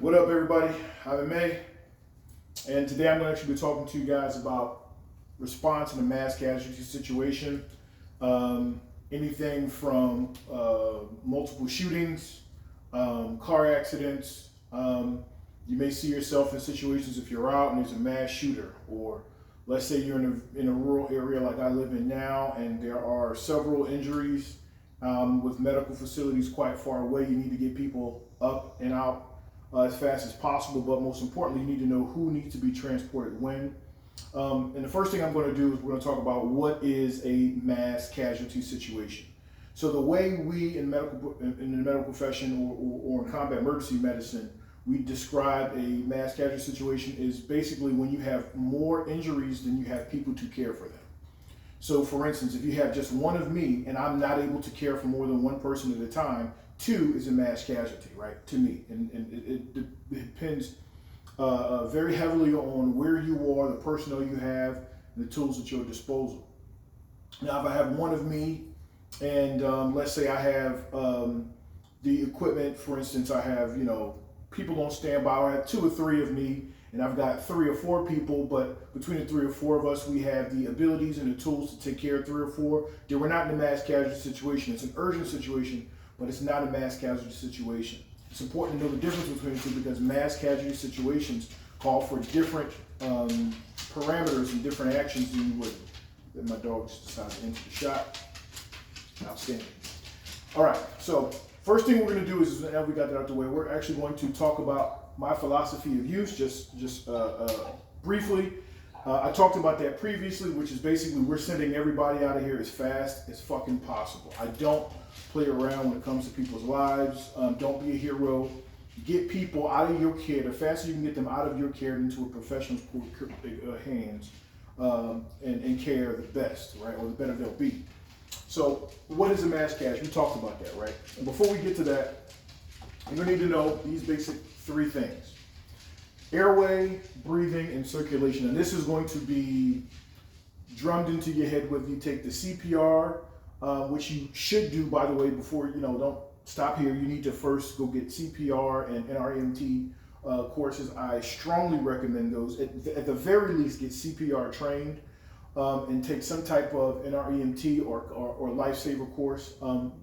What up, everybody? I'm May, and today I'm going to actually be talking to you guys about response in a mass casualty situation. Anything from multiple shootings, car accidents. You may see yourself in situations if you're out and there's a mass shooter, or let's say you're in a rural area like I live in now, and there are several injuries with medical facilities quite far away. You need to get people up and out as fast as possible, but most importantly, you need to know who needs to be transported when. And the first thing I'm going to do is we're going to talk about what is a mass casualty situation. So the way we in the medical profession or in combat emergency medicine, we describe a mass casualty situation is basically when you have more injuries than you have people to care for them. So for instance, if you have just one of me and I'm not able to care for more than one person at a time, two is a mass casualty, right, to me. And it depends very heavily on where you are, the personnel you have, and the tools at your disposal. Now, if I have one of me and let's say I have the equipment, for instance, I have, people on standby, I have two or three of me, and I've got 3 or 4 people, but between the 3 or 4 of us, we have the abilities and the tools to take care of 3 or 4. Then we're not in a mass casualty situation. It's an urgent situation, but it's not a mass casualty situation. It's important to know the difference between the two because mass casualty situations call for different parameters and different actions than you would. Then my dog just decided to enter the shot. Outstanding. All right, so first thing we're going to do is, now we got that out the way, we're actually going to talk about my philosophy of use, just briefly. I talked about that previously, which is basically we're sending everybody out of here as fast as fucking possible. I don't play around when it comes to people's lives. Don't be a hero. Get people out of your care. The faster you can get them out of your care into a professional's hands and care, the best, right? Or the better they'll be. So what is a mass casualty? We talked about that, right? And before we get to that, you're gonna need to know these basic 3 things. Airway, breathing, and circulation. And this is going to be drummed into your head whether you take the CPR, which you should do, by the way, before, don't stop here. You need to first go get CPR and NREMT courses. I strongly recommend those. At the very least, get CPR trained and take some type of NREMT or lifesaver course.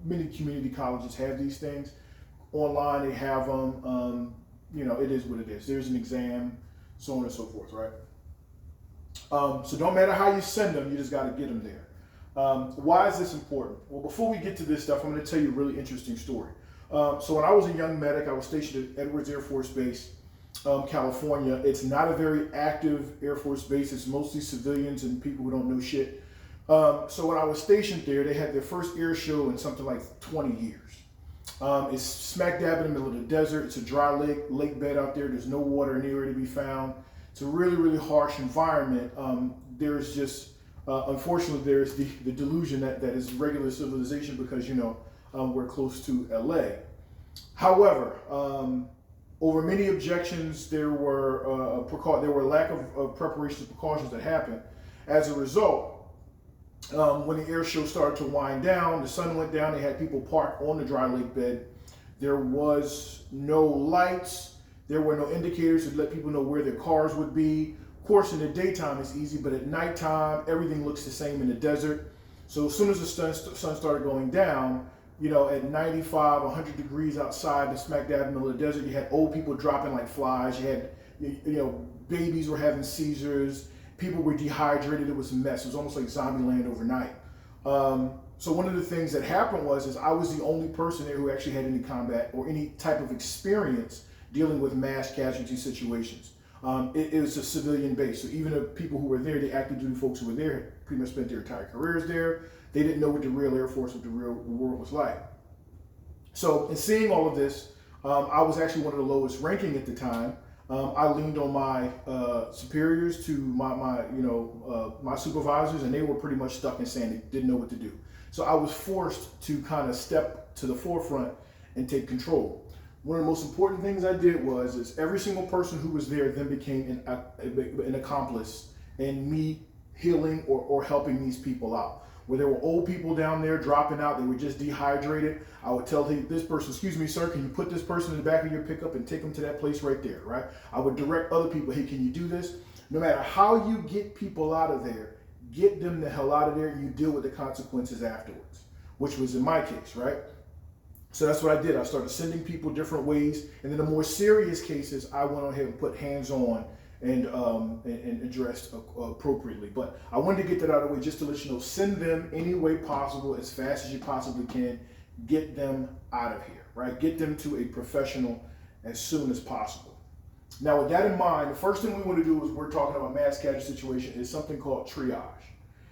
Many community colleges have these things. Online, they have them. It is what it is. There's an exam, so on and so forth, right? So don't matter how you send them, you just got to get them there. Why is this important? Well, before we get to this stuff, I'm going to tell you a really interesting story. So when I was a young medic, I was stationed at Edwards Air Force Base, California. It's not a very active Air Force base. It's mostly civilians and people who don't know shit. So when I was stationed there, they had their first air show in something like 20 years. It's smack dab in the middle of the desert. It's a dry lake bed out there. There's no water anywhere to be found. It's a really, really harsh environment. There's just, unfortunately, there's the delusion that is regular civilization because, we're close to LA. However, over many objections, there were lack of preparations and precautions that happened. As a result, when the air show started to wind down, the sun went down, they had people parked on the dry lake bed. There was no lights. There were no indicators to let people know where their cars would be. Of course, in the daytime, it's easy, but at nighttime, everything looks the same in the desert. So as soon as the sun started going down, at 95, 100 degrees outside, the smack dab in the middle of the desert, you had old people dropping like flies. You had, babies were having seizures. People were dehydrated. It was a mess. It was almost like zombie land overnight. So one of the things that happened is I was the only person there who actually had any combat or any type of experience dealing with mass casualty situations. It was a civilian base. So even the people who were there, the active duty folks who were there, had pretty much spent their entire careers there. They didn't know what the real Air Force, what the world was like. So in seeing all of this, I was actually one of the lowest ranking at the time. I leaned on my superiors to my supervisors, and they were pretty much stuck in sand. They didn't know what to do. So I was forced to kind of step to the forefront and take control. One of the most important things I did is every single person who was there then became an accomplice in me healing or helping these people out. where there were old people down there dropping out. They were just dehydrated. I would tell this person, excuse me, sir, can you put this person in the back of your pickup and take them to that place right there, right? I would direct other people, hey, can you do this? No matter how you get people out of there, get them the hell out of there, and you deal with the consequences afterwards, which was in my case, right? So that's what I did. I started sending people different ways. And then the more serious cases, I went ahead and put hands on and addressed appropriately. But I wanted to get that out of the way just to let you know, send them any way possible, as fast as you possibly can. Get them out of here, right? Get them to a professional as soon as possible. Now, with that in mind, the first thing we want to do is we're talking about mass casualty situation is something called triage.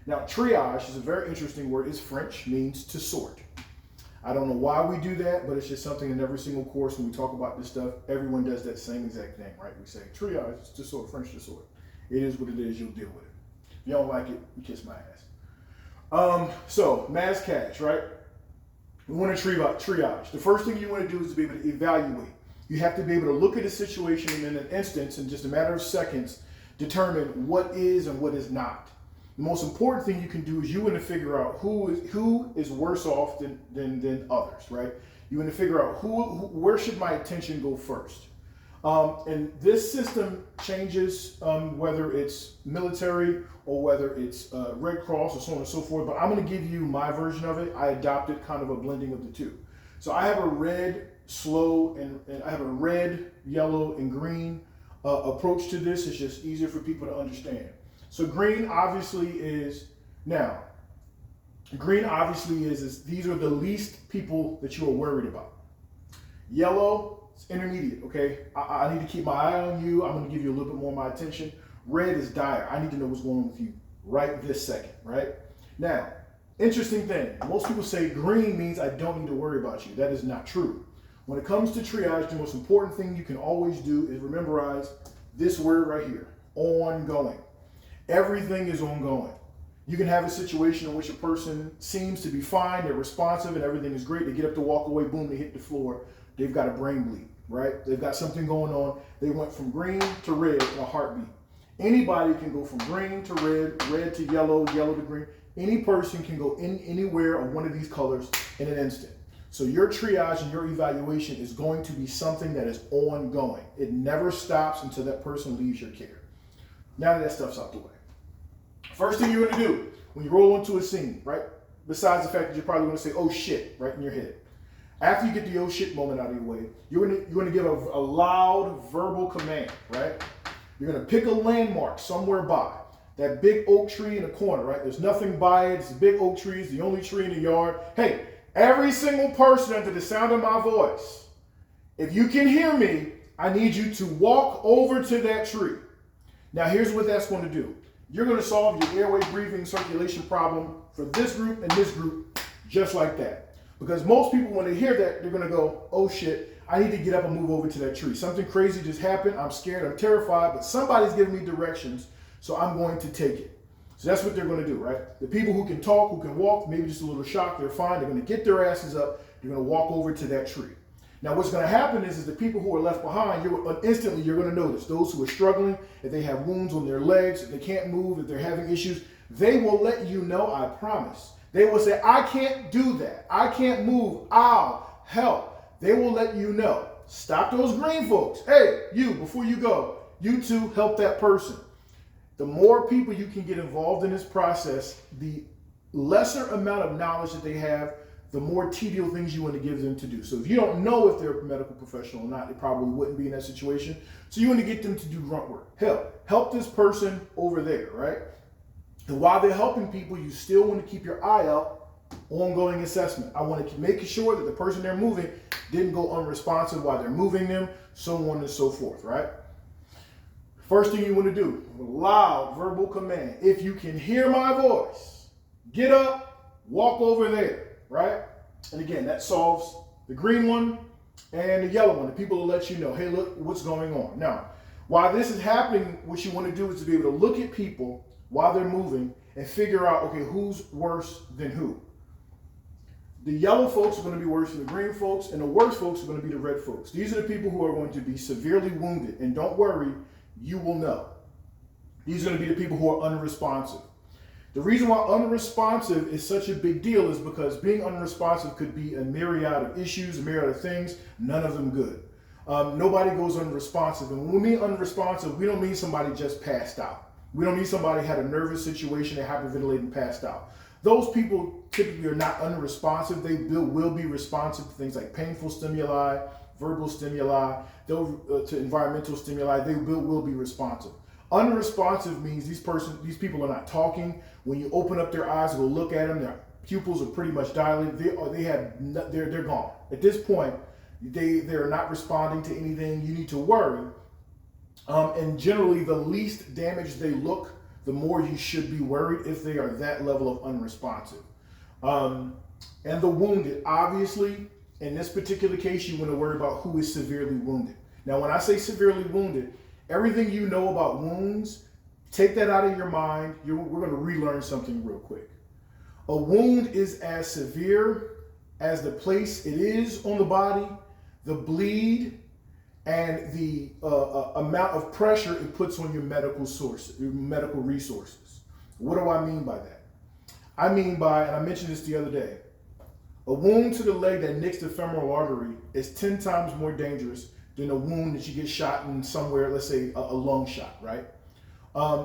Now, triage is a very interesting word. It's French, means to sort. I don't know why we do that, but it's just something in every single course when we talk about this stuff, everyone does that same exact thing, right? We say triage, to sort, French to sort. It is what it is, you'll deal with it. If you don't like it, you kiss my ass. So, mass cash, right? We want to triage. The first thing you want to do is to be able to evaluate. You have to be able to look at a situation and in an instance, in just a matter of seconds, determine what is and what is not. The most important thing you can do is you want to figure out who is worse off than others, right? You want to figure out where should my attention go first. And this system changes whether it's military or whether it's Red Cross or so on and so forth, but I'm going to give you my version of it. I adopted kind of a blending of the two. So I have a red, slow, and I have a red, yellow, and green approach to this. It's just easier for people to understand. So green obviously is, these are the least people that you are worried about. Yellow is intermediate, okay? I need to keep my eye on you. I'm going to give you a little bit more of my attention. Red is dire. I need to know what's going on with you right this second, right? Now, interesting thing. Most people say green means I don't need to worry about you. That is not true. When it comes to triage, the most important thing you can always do is memorize this word right here, ongoing. Everything is ongoing. You can have a situation in which a person seems to be fine, they're responsive, and everything is great. They get up to walk away, boom, they hit the floor. They've got a brain bleed, right? They've got something going on. They went from green to red in a heartbeat. Anybody can go from green to red, red to yellow, yellow to green. Any person can go in anywhere of one of these colors in an instant. So your triage and your evaluation is going to be something that is ongoing. It never stops until that person leaves your care. Now that stuff's out the way. First thing you're going to do when you roll into a scene, right? Besides the fact that you're probably going to say, oh shit, right in your head. After you get the oh shit moment out of your way, you're going to give a loud verbal command, right? You're going to pick a landmark somewhere by. That big oak tree in the corner, right? There's nothing by it. It's a big oak tree. It's the only tree in the yard. Hey, every single person under the sound of my voice, if you can hear me, I need you to walk over to that tree. Now, here's what that's going to do. You're going to solve your airway, breathing, circulation problem for this group and this group just like that. Because most people, when they hear that, they're going to go, oh shit, I need to get up and move over to that tree. Something crazy just happened. I'm scared. I'm terrified, but somebody's giving me directions, so I'm going to take it. So that's what they're going to do, right? The people who can talk, who can walk, maybe just a little shocked, they're fine. They're going to get their asses up. They're going to walk over to that tree. Now, what's going to happen is the people who are left behind, instantly you're going to notice those who are struggling, if they have wounds on their legs, if they can't move, if they're having issues, they will let you know, I promise. They will say, I can't do that. I can't move. Ow, help. They will let you know. Stop those green folks. Hey, you, before you go, you too help that person. The more people you can get involved in this process, the lesser amount of knowledge that they have, the more tedious things you want to give them to do. So if you don't know if they're a medical professional or not, they probably wouldn't be in that situation. So you want to get them to do grunt work. Help this person over there, right? And while they're helping people, you still want to keep your eye out, ongoing assessment. I want to make sure that the person they're moving didn't go unresponsive while they're moving them, so on and so forth, right? First thing you want to do, loud verbal command. If you can hear my voice, get up, walk over there. Right? And again, that solves the green one and the yellow one. The people will let you know, hey, look, what's going on. Now, while this is happening, what you want to do is to be able to look at people while they're moving and figure out, okay, who's worse than who. The yellow folks are going to be worse than the green folks, and the worst folks are going to be the red folks. These are the people who are going to be severely wounded. And don't worry, you will know. These are going to be the people who are unresponsive. The reason why unresponsive is such a big deal is because being unresponsive could be a myriad of issues, a myriad of things, none of them good. Nobody goes unresponsive. And when we mean unresponsive, we don't mean somebody just passed out. We don't mean somebody had a nervous situation, they hyperventilated and passed out. Those people typically are not unresponsive. They will be responsive to things like painful stimuli, verbal stimuli, to environmental stimuli. They will be responsive. Unresponsive means these people are not talking. When you open up their eyes and go look at them, their pupils are pretty much dilated. They're gone. At this point, they're not responding to anything. You need to worry. And generally, the least damaged they look, the more you should be worried if they are that level of unresponsive. And the wounded, obviously, in this particular case, you want to worry about who is severely wounded. Now, when I say severely wounded, everything you know about wounds, take that out of your mind. We're going to relearn something real quick. A wound is as severe as the place it is on the body, the bleed, and the amount of pressure it puts on your medical resources. What do I mean by that? I mean by, and I mentioned this the other day, a wound to the leg that nicks the femoral artery is 10 times more dangerous than a wound that you get shot in somewhere, let's say a lung shot, right?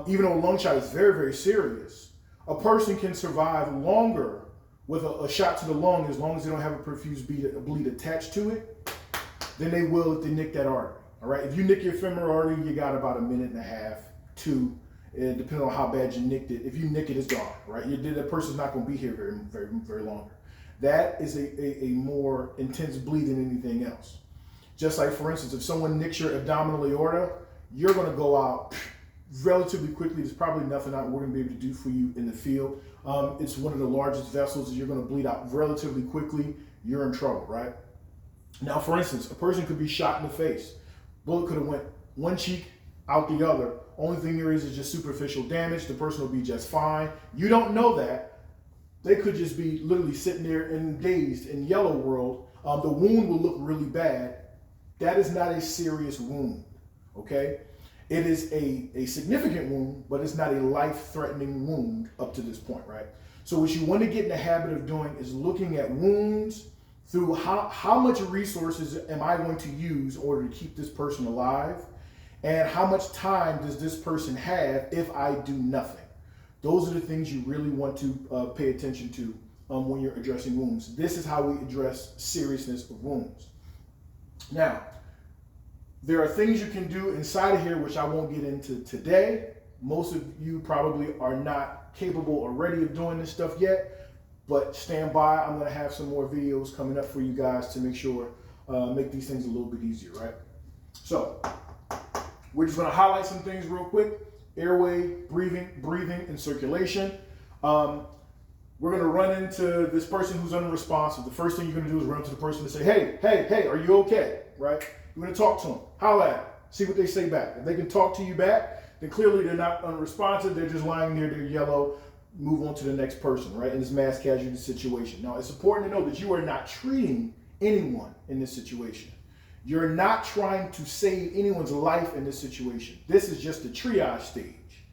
Even though a lung shot is very, very serious, a person can survive longer with a shot to the lung as long as they don't have a perfused bleed attached to it than they will if they nick that artery, all right? If you nick your femoral artery, you got about 1.5 minutes, 2, depending on how bad you nicked it. If you nick it, it's gone, right? That person's not gonna be here very, very, very longer. That is a more intense bleed than anything else. Just like, for instance, if someone nicks your abdominal aorta, you're gonna go out relatively quickly. There's probably nothing we're gonna be able to do for you in the field. It's one of the largest vessels. You're gonna bleed out relatively quickly. You're in trouble, right? Now, for instance, a person could be shot in the face. Bullet could have went one cheek, out the other. Only thing there is just superficial damage. The person will be just fine. You don't know that. They could just be literally sitting there and dazed in yellow world. The wound will look really bad. That is not a serious wound, okay? It is a significant wound, but it's not a life-threatening wound up to this point, right? So what you want to get in the habit of doing is looking at wounds through how much resources am I going to use in order to keep this person alive, and how much time does this person have if I do nothing. Those are the things you really want to pay attention to when you're addressing wounds. This is how we address seriousness of wounds. Now, there are things you can do inside of here which I won't get into today. Most of you probably are not capable or ready of doing this stuff yet, but stand by. I'm going to have some more videos coming up for you guys to make sure, make these things a little bit easier, right? So, we're just going to highlight some things real quick. Airway, breathing, and circulation. We're going to run into this person who's unresponsive. The first thing you're going to do is run to the person and say, hey, are you okay? Right? You're going to talk to them. Holla at them. See what they say back. If they can talk to you back, then clearly they're not unresponsive. They're just lying near their yellow. Move on to the next person, right? In this mass casualty situation. Now, it's important to know that you are not treating anyone in this situation. You're not trying to save anyone's life in this situation. This is just the triage stage.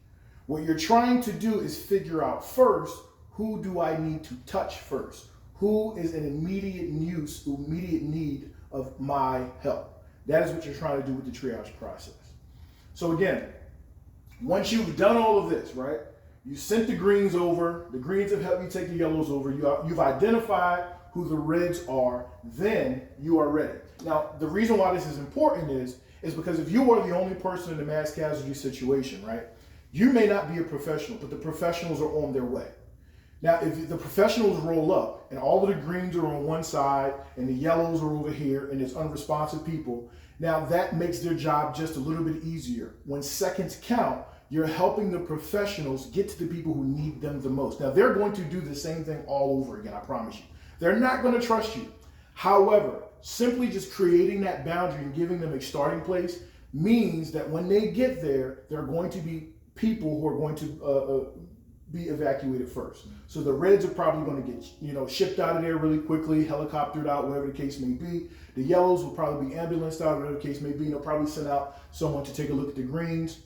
What you're trying to do is figure out first, who do I need to touch first? Who is in immediate need of my help? That is what you're trying to do with the triage process. So again, once you've done all of this, right? You sent the greens over. The greens have helped you take the yellows over. You've identified who the reds are. Then you are ready. Now, the reason why this is important is because if you are the only person in the mass casualty situation, right? You may not be a professional, but the professionals are on their way. Now, if the professionals roll up and all of the greens are on one side and the yellows are over here and it's unresponsive people, now that makes their job just a little bit easier. When seconds count, you're helping the professionals get to the people who need them the most. Now, they're going to do the same thing all over again, I promise you. They're not going to trust you. However, simply just creating that boundary and giving them a starting place means that when they get there, there are going to be people who are going to be evacuated first. So the reds are probably going to get, shipped out of there really quickly, helicoptered out, whatever the case may be. The yellows will probably be ambulanced out, whatever the case may be. And they'll probably send out someone to take a look at the greens,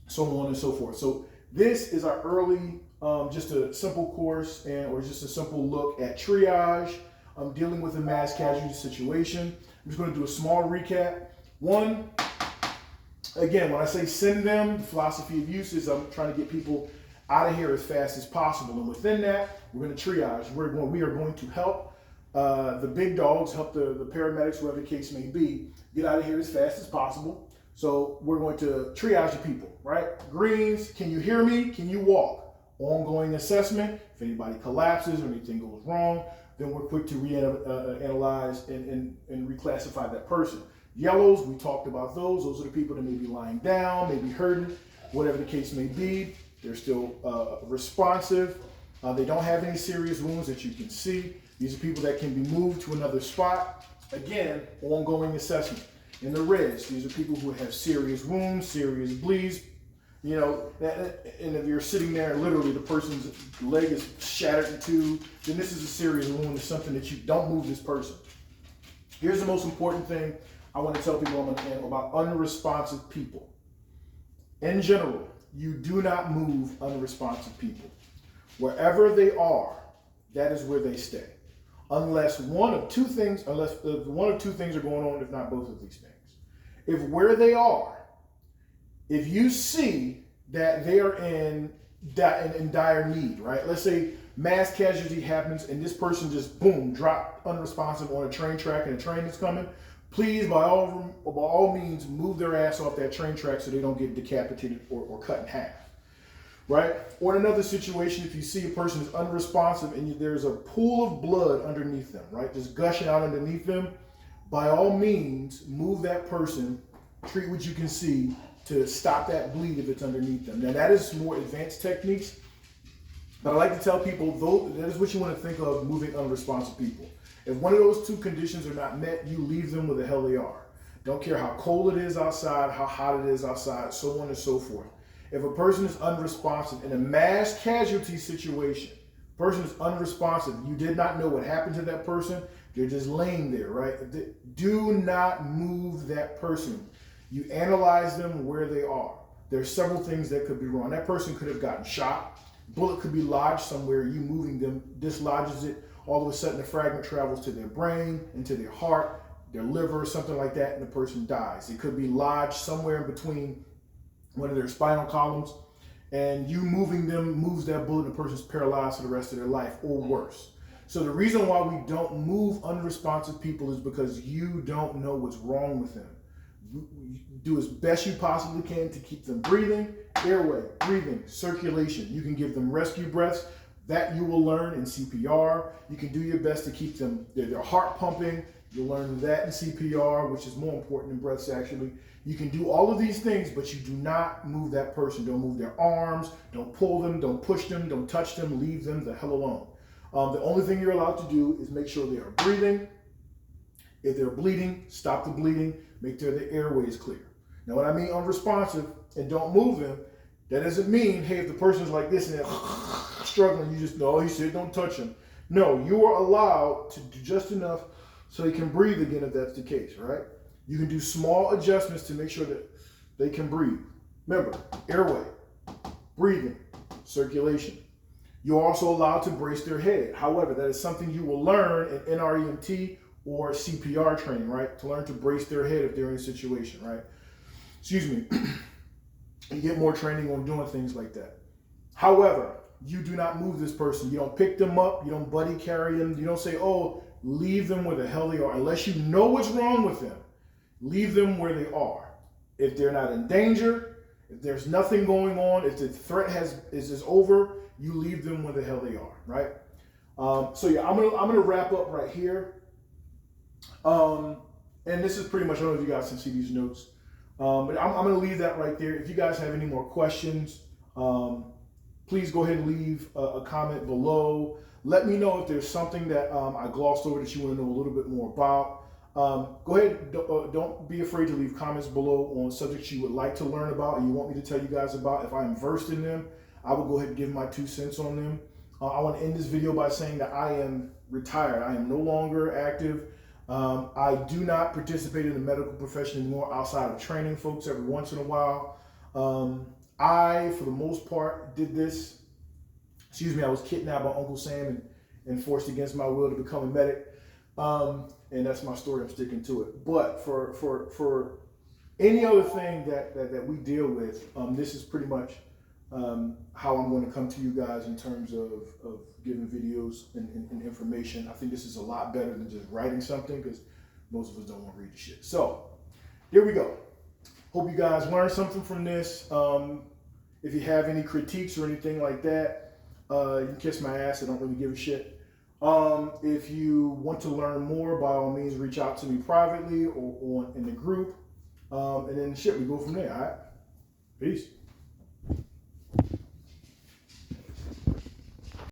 so on and so forth. So this is our early just a simple course or just a simple look at triage, dealing with a mass casualty situation. I'm just going to do a small recap. One, again, when I say send them, the philosophy of use is I'm trying to get people out of here as fast as possible. And within that, we're going to triage. We are going to help the big dogs, help the paramedics, whoever the case may be, get out of here as fast as possible. So we're going to triage the people, right? Greens, can you hear me? Can you walk? Ongoing assessment. If anybody collapses or anything goes wrong, then we're quick to reanalyze and reclassify that person. Yellows, we talked about those. Those are the people that may be lying down, maybe hurting, whatever the case may be. They're still responsive. They don't have any serious wounds that you can see. These are people that can be moved to another spot. Again, ongoing assessment. In the reds, these are people who have serious wounds, serious bleeds. You know, and if you're sitting there and literally the person's leg is shattered in two, then this is a serious wound. It's something that you don't move this person. Here's the most important thing I want to tell people about unresponsive people. In general, you do not move unresponsive people. Wherever they are, that is where they stay. Unless one of two things are going on, if not both of these things. If where they are, if you see that they are in dire need, right? Let's say mass casualty happens and this person just, boom, dropped unresponsive on a train track and a train is coming. Please, by all means, move their ass off that train track so they don't get decapitated or cut in half, right? Or in another situation, if you see a person is unresponsive and there's a pool of blood underneath them, right? Just gushing out underneath them, by all means, move that person, treat what you can see to stop that bleed if it's underneath them. Now that is more advanced techniques, but I like to tell people, that is what you want to think of moving unresponsive people. If one of those two conditions are not met, you leave them where the hell they are. Don't care how cold it is outside, how hot it is outside, so on and so forth. If a person is unresponsive in a mass casualty situation, person is unresponsive, you did not know what happened to that person, they're just laying there, right? Do not move that person. You analyze them where they are. There's several things that could be wrong. That person could have gotten shot. Bullet could be lodged somewhere. You moving them dislodges it. All of a sudden, the fragment travels to their brain, into their heart, their liver, something like that, and the person dies. It could be lodged somewhere in between one of their spinal columns, and you moving them moves that bullet, and the person's paralyzed for the rest of their life, or worse. So the reason why we don't move unresponsive people is because you don't know what's wrong with them. Do as best you possibly can to keep them breathing, airway, breathing, circulation. You can give them rescue breaths. That you will learn in CPR. You can do your best to keep them, their heart pumping. You'll learn that in CPR, which is more important than breaths actually. You can do all of these things, but you do not move that person. Don't move their arms, don't pull them, don't push them, don't touch them, leave them the hell alone. The only thing you're allowed to do is make sure they are breathing. If they're bleeding, stop the bleeding, make sure the airway is clear. Now, when I mean unresponsive and don't move them, that doesn't mean, hey, if the person's like this and they're struggling, you just, no, he said don't touch him. No, you are allowed to do just enough so they can breathe again if that's the case, right? You can do small adjustments to make sure that they can breathe. Remember, airway, breathing, circulation. You're also allowed to brace their head. However, that is something you will learn in NREMT or CPR training, right? To learn to brace their head if they're in a situation, right? Excuse me. You get more training on doing things like that. However, you do not move this person. You don't pick them up. You don't buddy carry them. You don't say, oh, leave them where the hell they are. Unless you know what's wrong with them, leave them where they are. If they're not in danger, if there's nothing going on, if the threat is over, you leave them where the hell they are, right? So yeah, I'm gonna wrap up right here. And this is pretty much, I don't know if you guys can see these notes. But I'm going to leave that right there. If you guys have any more questions, please go ahead and leave a comment below. Let me know if there's something that I glossed over that you want to know a little bit more about. Go ahead, don't be afraid to leave comments below on subjects you would like to learn about and you want me to tell you guys about. If I'm versed in them, I will go ahead and give my 2 cents on them. I want to end this video by saying that I am retired. I am no longer active. I do not participate in the medical profession anymore outside of training folks every once in a while. I, for the most part, did this I was kidnapped by Uncle Sam and forced against my will to become a medic. And that's my story. I'm sticking to it. But for any other thing that we deal with, this is pretty much how I'm going to come to you guys in terms of giving videos and information. I think this is a lot better than just writing something, because most of us don't want to read the shit. So here we go. Hope you guys learned something from this. If you have any critiques or anything like that, you can kiss my ass. I don't really give a shit. If you want to learn more, by all means, reach out to me privately or in the group. And then shit, we go from there. All right. Peace.